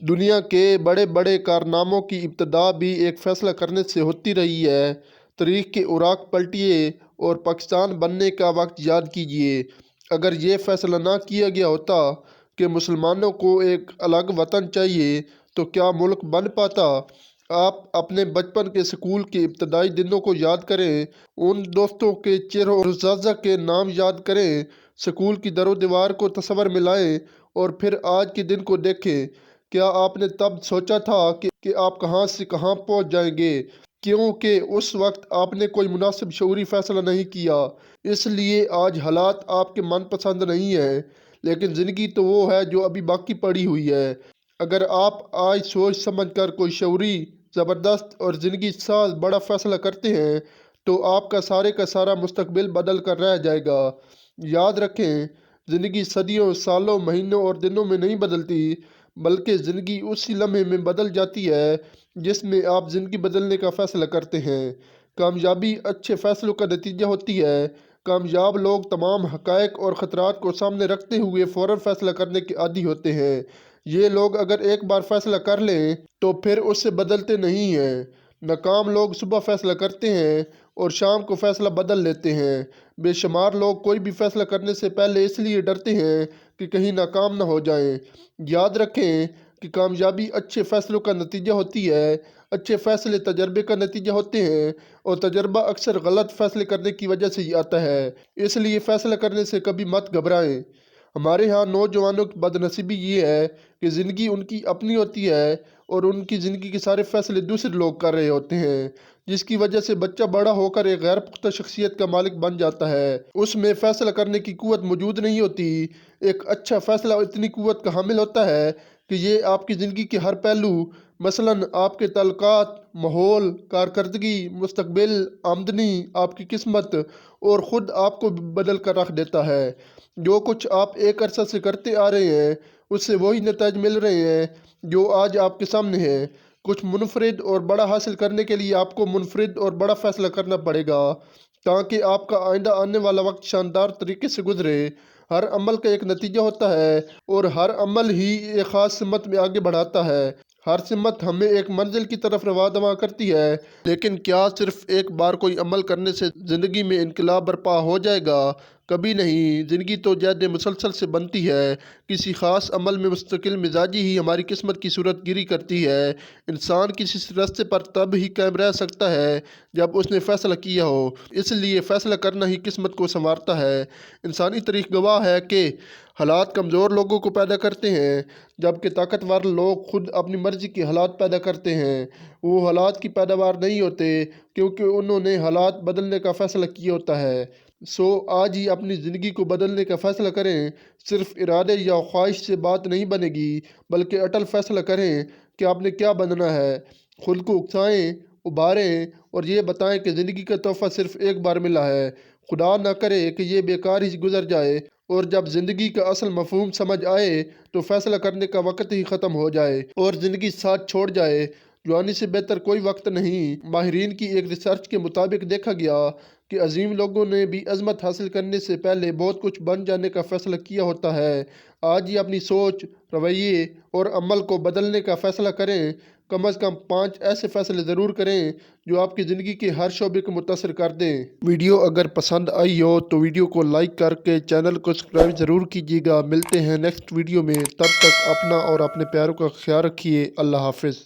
दुनिया के बड़े बड़े कारनामों की इब्तिदा भी एक फ़ैसला करने से होती रही है। तारीख़ के उराक पलटिए और पाकिस्तान बनने का वक्त याद कीजिए। अगर ये फ़ैसला ना किया गया होता कि मुसलमानों को एक अलग वतन चाहिए तो क्या मुल्क बन पाता? आप अपने बचपन के स्कूल के इब्तदाई दिनों को याद करें, उन दोस्तों के चेहरों और उस्ताज़ा के नाम याद करें, स्कूल की दरो दीवार को तस्वर में लाएं और फिर आज के दिन को देखें। क्या आपने तब सोचा था कि आप कहां से कहां पहुंच जाएंगे? क्योंकि उस वक्त आपने कोई मुनासिब शऊरी फैसला नहीं किया, इसलिए आज हालात आपके मनपसंद नहीं है। लेकिन ज़िंदगी तो वो है जो अभी बाकी पड़ी हुई है। अगर आप आज सोच समझ कर कोई शऊरी, ज़बरदस्त और ज़िंदगी साज बड़ा फैसला करते हैं तो आपका सारे का सारा मुस्तकबिल बदल कर रह जाएगा। याद रखें, ज़िंदगी सदियों, सालों, महीनों और दिनों में नहीं बदलती, बल्कि ज़िंदगी उसी लम्हे में बदल जाती है जिसमें आप ज़िंदगी बदलने का फ़ैसला करते हैं। कामयाबी अच्छे फ़ैसलों का नतीजा होती है। कामयाब लोग तमाम हक़ाइक़ और ख़तरात को सामने रखते हुए फ़ौरन फ़ैसला करने के आदी होते हैं। ये लोग अगर एक बार फ़ैसला कर लें तो फिर उससे बदलते नहीं हैं। नाकाम लोग सुबह फ़ैसला करते हैं और शाम को फ़ैसला बदल लेते हैं। बेशुमार लोग कोई भी फ़ैसला करने से पहले इसलिए डरते हैं कि कहीं नाकाम ना हो जाएं। याद रखें कि कामयाबी अच्छे फ़ैसलों का नतीजा होती है। अच्छे फ़ैसले तजर्बे का नतीजा होते हैं और तजर्बा अक्सर गलत फ़ैसले करने की वजह से ही आता है। इसलिए फ़ैसला करने से कभी मत घबराएं। हमारे यहाँ नौजवानों की बदनसीबी ये है कि ज़िंदगी उनकी अपनी होती है और उनकी ज़िंदगी के सारे फ़ैसले दूसरे लोग कर रहे होते हैं, जिसकी वजह से बच्चा बड़ा होकर एक गैर पुख्ता शख्सियत का मालिक बन जाता है। उसमें फ़ैसला करने की क़ुव्वत मौजूद नहीं होती। एक अच्छा फ़ैसला इतनी क़ुव्वत का हामिल होता है कि ये आपकी ज़िंदगी के हर पहलू, मसलन आपके तल्लुकात, माहौल, कारकर्दगी, मुस्तकबिल, आमदनी, आपकी किस्मत और ख़ुद आपको बदल कर रख देता है। जो कुछ आप एक अरसा से करते आ रहे हैं उससे वही नतीजे मिल रहे हैं जो आज आपके सामने है। कुछ मुनफरिद और बड़ा हासिल करने के लिए आपको मुनफरिद और बड़ा फ़ैसला करना पड़ेगा ताकि आपका आइंदा आने वाला वक्त शानदार तरीके से गुजरे। हर अमल का एक नतीजा होता है और हर अमल ही एक ख़ास सिमत में आगे बढ़ाता है। हर सिमत हमें एक मंजिल की तरफ रवा करती है। लेकिन क्या सिर्फ एक बार कोई अमल करने से ज़िंदगी में इनकलाब बर्पा हो जाएगा? कभी नहीं। ज़िंदगी तो जद मुसलसल से बनती है। किसी ख़ास अमल में मुस्तकिल मिजाजी ही हमारी किस्मत की सूरत गिरी करती है। इंसान किसी रास्ते पर तब ही कायम रह सकता है जब उसने फ़ैसला किया हो। इसलिए फ़ैसला करना ही किस्मत को संवारता है। इंसानी तारीख़ गवाह है कि हालात कमज़ोर लोगों को पैदा करते हैं, जबकि ताकतवर लोग खुद अपनी मर्ज़ी के हालात पैदा करते हैं। वो हालात की पैदावार नहीं होते क्योंकि उन्होंने हालात बदलने का फ़ैसला किया होता है। सो आज ही अपनी ज़िंदगी को बदलने का फ़ैसला करें। सिर्फ इरादे या ख्वाहिश से बात नहीं बनेगी, बल्कि अटल फ़ैसला करें कि आपने क्या बनना है। खुद को उकसाएं, उभारें और ये बताएं कि ज़िंदगी का तोहफ़ा सिर्फ एक बार मिला है। खुदा ना करे कि ये बेकार ही गुजर जाए और जब ज़िंदगी का असल मफ़हूम समझ आए तो फ़ैसला करने का वक़्त ही ख़त्म हो जाए और ज़िंदगी साथ छोड़ जाए। जवानी से बेहतर कोई वक्त नहीं। माहिरीन की एक रिसर्च के मुताबिक देखा गया कि अजीम लोगों ने भी अज़मत हासिल करने से पहले बहुत कुछ बन जाने का फ़ैसला किया होता है। आज ही अपनी सोच, रवैये और अमल को बदलने का फ़ैसला करें। कम अज़ कम 5 ऐसे फ़ैसले ज़रूर करें जो आपकी ज़िंदगी के हर शोबे को मुतासर कर दें। वीडियो अगर पसंद आई हो तो वीडियो को लाइक करके चैनल को सब्सक्राइब ज़रूर कीजिएगा। मिलते हैं नेक्स्ट वीडियो में। तब तक अपना और अपने प्यारों का ख्याल रखिए। अल्लाह हाफ़िज़।